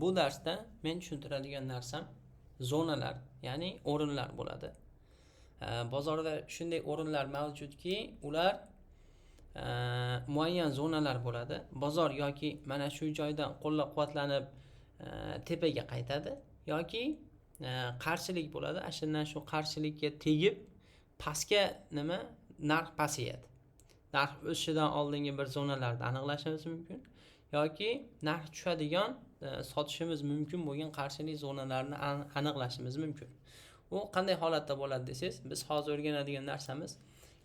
Bu darsda men tushuntiradigan narsam zonalar, ya'ni o'rinlar bo'ladi. Bozorda shunday o'rinlar mavjudki, ular muayyan zonalar bo'ladi. Bozor yoki mana shu joydan qo'llab-quvvatlanib tepaga qaytadi yoki qarshilik bo'ladi. Ashundan shu qarshilikka tegib pastga narx pasayadi. Narx o'sishidan oldingi bir zonalarni aniqlashimiz mumkin yoki narx tushadigan sotishimiz mumkin bo'lgan qarshilik zonalarni aniqlashimiz mumkin. U qanday holatda bo'ladi desangiz, biz hozir o'rganadigan narsamiz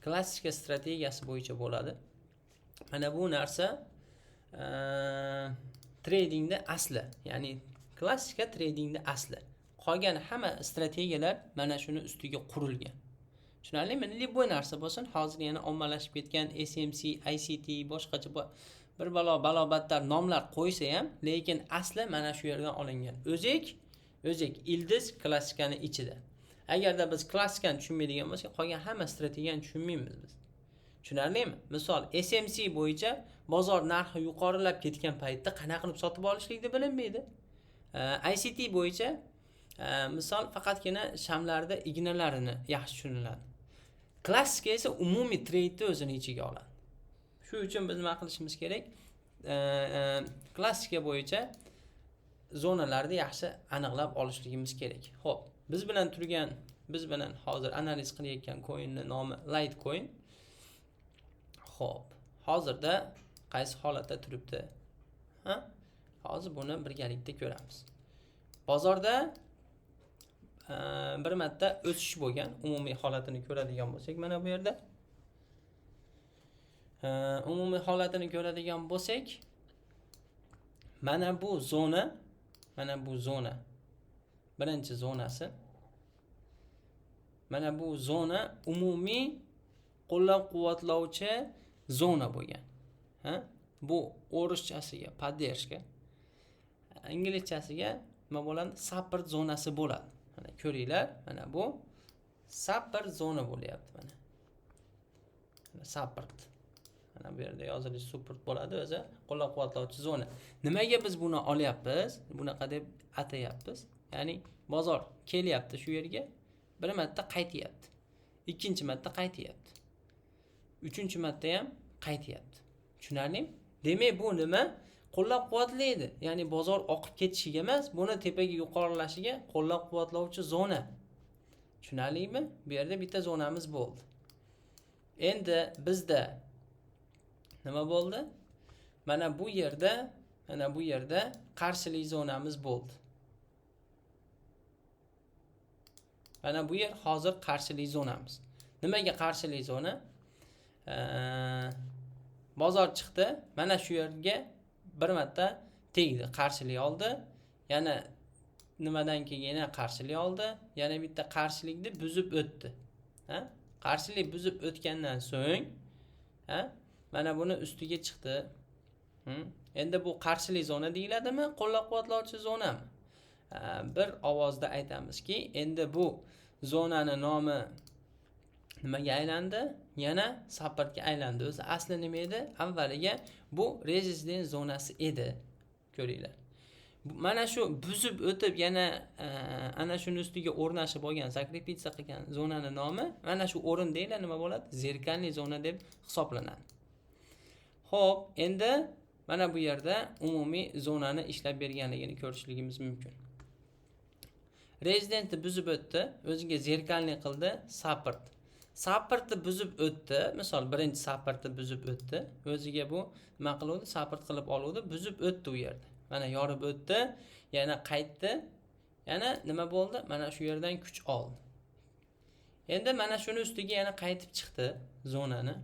klassika strategiyasi bo'yicha bo'ladi. Mana bu narsa tradingda asli, ya'ni klassika tradingda asli. Qolgan hamma strategiyalar mana shuni ustiga qurilgan. Tushunarlimi? Libboy narsa bo'lsin, hozir yana ommalashib ketgan SMC, ICT, boshqacha bir balobatlar nomlar qo'ysa ham, lekin asli mana shu yerdan olingan. O'zik ildiz klassikani ichida. Agarda biz klassikani tushunmaydigan bo'lsak, qolgan hamma strategiyani tushunmaymiz biz. Tushunarlimi? Misol SMC bo'yicha bozor narxi yuqorilab ketgan paytda qanaqa qilib sotib olishlikni bilinmaydi. ICT bo'yicha misol faqatgina shamlarda ignalarini yaxshi tushuniladi. Klassika esa umumiy treytni o'zini ichiga oladi. Shu uchun biz nima qilishimiz kerak? Klassika bo'yicha zonalarni yaxshi aniqlab olishligimiz kerak. Xo'p, biz bilan hozir analiz qilayotgan coinning nomi Litecoin. Xo'p, hozirda qaysi holatda turibdi? Hozir buni birgalikda ko'ramiz. Bozorda bir marta o'sish bo'lgan, umumiy holatini ko'radigan bo'lsak, mana bu yerda umumiy holatini ko'radigan bo'lsak, mana bu zona birinchi zonasi. Mana bu zona umumiy qo'llab-quvvatlovchi zona bo'lgan. Bu o'rischasiga поддержка, inglizchasiga nima bo'ladi? Support zonasi bo'ladi. Mana ko'ringlar, mana bu support zona bo'lyapti mana. Support. Mana bu yerda yozilishi support bo'ladi, o'zi qo'llab-quvvatlovchi zona. Nimaga biz buni olyapmiz? Bunaqa deb atayapmiz. Ya'ni bozor kelyapti shu yerga, bir marta qaytyapti. Ikkinchi marta qaytyapti. Uchinchi marta ham qaytyapti. Tushunarlimi? Demak, bu nima? Qo'llab-quvvatlaydi. Ya'ni bozor oqib ketishiga emas, buni tepaga yuqorilashiga qo'llab-quvvatlovchi zona. Tushunarlimi? Bu yerda bitta zonamiz bo'ldi. Endi bizda nima bo'ldi? Mana bu yerda qarshilik zonamiz bo'ldi. Mana bu yer hozir qarshilik zonamiz. Nimaga qarshilik zona? Bozor chiqdi, mana shu yerga bir marta tegdi, qarshilik oldi. Yana nimadan keyin yana qarshilik oldi, yana bitta qarshilikni buzib o'tdi. Qarshilik buzib o'tgandan so'ng, mana buni ustiga chiqdi. Endi bu qarshilik zona deyiladimi, qo'llab-quvvatlovchi zonami? Bir ovozda aytamizki, endi bu zonani nomi nimaga aylandi? Yana supportga aylandi. O'zi asli nima edi? Avvaliga bu resistance zonasi edi. Ko'ringlar. Mana shu buzib o'tib yana ana shuni ustiga o'rnashib olgan, zakrepitsa qilgan zonani nomi mana shu o'rin deyiladi, nima bo'ladi? Zerkalniy zona deb hisoblanadi. Xo'p, endi mana bu yerda umumiy zonani ishlab berganligini ko'rishligimiz mumkin. Rezidentni buzib o'tdi, o'ziga zerkalniy qildi, supportni buzib o'tdi. Misol birinchi supportni buzib o'tdi. O'ziga bu nima qildi? Support qilib oluvdi, buzib o'tdi u yerda. Mana yorib o'tdi, yana qaytdi. Yana nima bo'ldi? Mana shu yerdan kuch oldi. Endi mana shuni ustiga yana qaytib chiqdi zonani.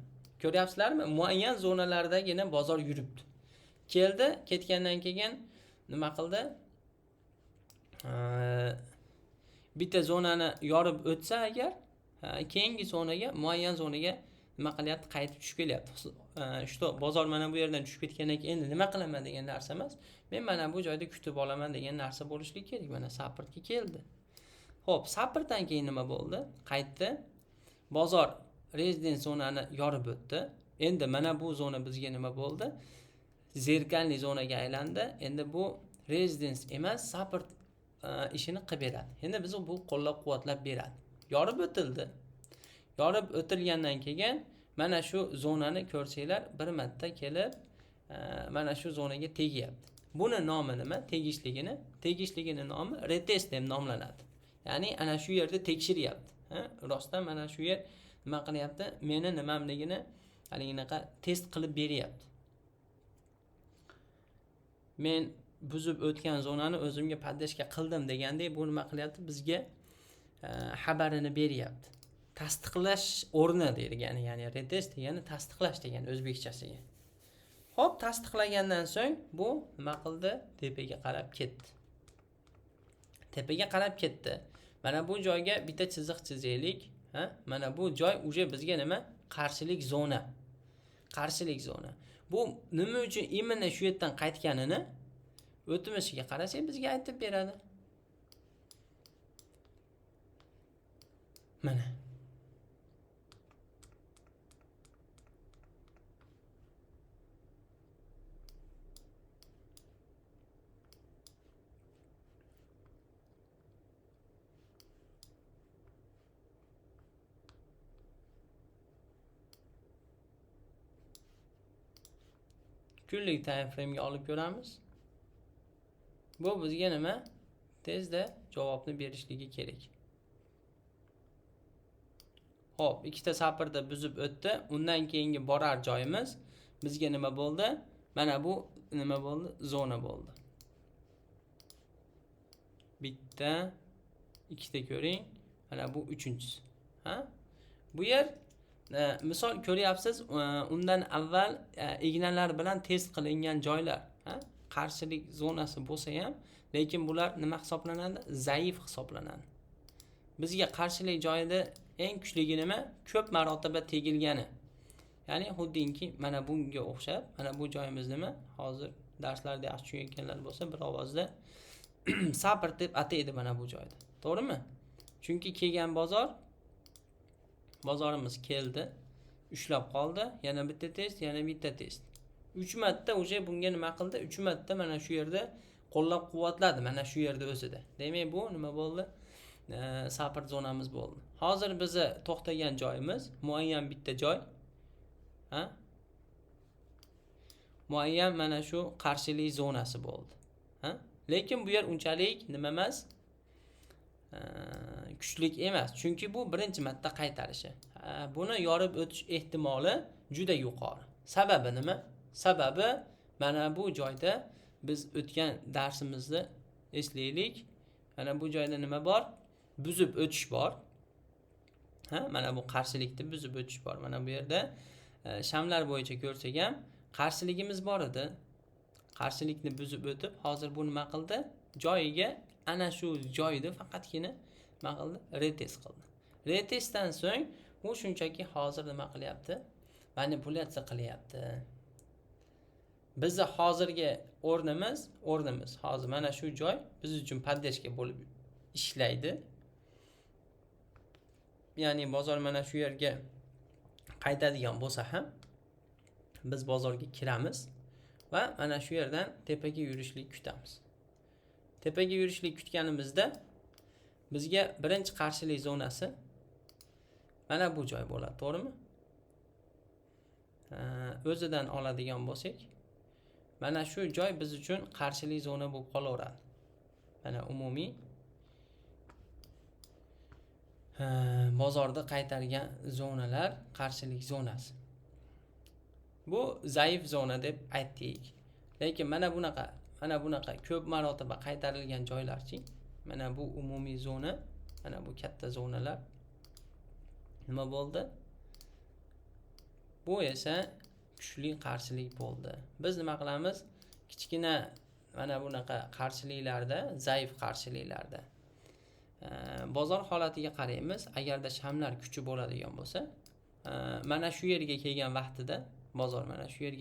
Ko'ryapsizlarmi? Muayyan zonalardagina bozor yuribdi. Keldi, ketgandan keyin nima qildi? Bitta zonani yorib o'tsa agar, keyingi zonaga, muayyan zonaga nima qilyapti? Qaytib tushib kelyapti. Shu bozor mana bu yerdan tushib ketgandan keyin endi nima qilaman degan narsa emas. Men mana bu joyda kutib olaman degan narsa bo'lishi kerak. Mana supportga keldi. Xo'p, supportdan keyin nima bo'ldi? Qaytdi. Bozor rezidens zonani yorib o'tdi. Endi mana bu zona bizga nima bo'ldi? Zerkalniy zonaga aylandi. Endi bu residence emas, support ishini qilib beradi. Endi biz bu qo'llab-quvvatlab beradi. Yorib o'tildi. Yorib o'tilgandan keyin mana shu zonani ko'rsanglar bir marta kelib mana shu zonaga tegyapti. Buni nomi nima? Tegishligini nomi retest deb nomlanadi. Ya'ni ana shu yerda tekshiryapti. Rostdan mana shu yer nima qilyapti? Meni nimamligini haligi test qilib beryapti. Men buzib o'tgan zonani o'zimga poddeshka qildim degandek bu nima qilyapti? Bizga xabarini beryapti. Tasdiqlash o'rni deyilgani, ya'ni retest degani tasdiqlash degani o'zbekchasiga. Xo'p, tasdiqlagandan so'ng bu nima qildi? Tepaga qarab ketdi. Tepaga qarab ketdi. Mana bu joyga bitta chiziq chizaylik. Mana bu joy uje bizga nima? Qarshilik zona. Qarshilik zona. Bu nima uchun imенно shu yerdan qaytganini o'tmishiga qarasak bizga aytib beradi. Mana. Kunlik time frame ga olib ko'ramiz. Bu bizga nima? Tezda javobni berishligi kerak. Xo'p, ikkita satrda buzib o'tdi. Undan keyingi borar joyimiz bizga nima bo'ldi? Mana bu nima bo'ldi? Zona bo'ldi. Bitta, ikkita ko'ring. Mana bu uchinchisi. Bu yer misol ko'ryapsiz, undan avval ignalar bilan test qilingan joylar, qarshilik zonasi bo'lsa ham, lekin bular nima hisoblanadi? Zaif hisoblanadi. Bizga qarshilik joyida eng kuchligi nima? Ko'p marotaba tegilgani. Ya'ni xuddinki mana bunga o'xshab, mana bu joyimiz nima? Hozir darslarda yaxshi tushunganlar bo'lsa, bir ovozda sabr deb ataydi mana bu joyda. To'g'rimi? Chunki kelgan bozorimiz keldi, ushlab qoldi, yana bitta test, yana bitta test. 3 marta o'sha bunga nima qildi? 3 marta mana shu yerda qo'llab-quvvatladi, mana shu yerda o'zida. Demak, bu nima bo'ldi? Sabr zonamiz bo'ldi. Hozir bizni to'xtagan joyimiz muayyan bitta joy. Muayyan mana shu qarshilik zonasi bo'ldi. Lekin bu yer unchalik nima emas? Kuchlik emas. Chunki bu birinchi marta qaytarishi. Buni yorib o'tish ehtimoli juda yuqori. Sababi nima? Sababi mana bu joyda biz o'tgan darsimizni eslaylik. Mana bu joyda nima bor? Buzib o'tish bor. Mana bu qarshilikni buzib o'tish bor. Mana bu yerda shamlar bo'yicha ko'rsak ham qarshiligimiz bor edi. Qarshilikni buzib o'tib, hozir bu nima qildi? Joyiga ana shu joyda faqatgina nima qildi? Retest qildi. Retestdan so'ng u shunchaki hozir nima qilyapti? Manipulyatsiya qilyapti. Bizni hozirgi o'rnimiz hozir mana shu joy biz uchun poddeshka bo'lib ishlaydi. Ya'ni bozor mana shu yerga qaytadigan bo'lsa ham biz bozorga kiramiz va mana shu yerdan tepaga yurishlik kutamiz. Tepaga yurishlik kutganimizda bizga birinchi qarshilik zonasi mana bu joy bo'ladi, to'g'rimi? O'zidan oladigan bo'lsak, mana shu joy biz uchun qarshilik zona bo'lib qolaveradi. Mana umumiy bozorda qaytargan zonalar qarshilik zonasi. Bu zaif zona deb aytdik. Lekin mana bunaqa ko'p marotaba qaytarilgan joylarchi, mana bu umumiy zona, mana bu katta zonalar nima bo'ldi? Bu esa kuchli qarshilik bo'ldi. Biz nima qilamiz? Kichkina mana bunaqa qarshiliklarda, zaif qarshiliklarda bozor holatiga qaraymiz. Agarda shamlar kuchi bo'ladigan bo'lsa, mana shu yerga kelgan vaqtida bozor mana shu yerga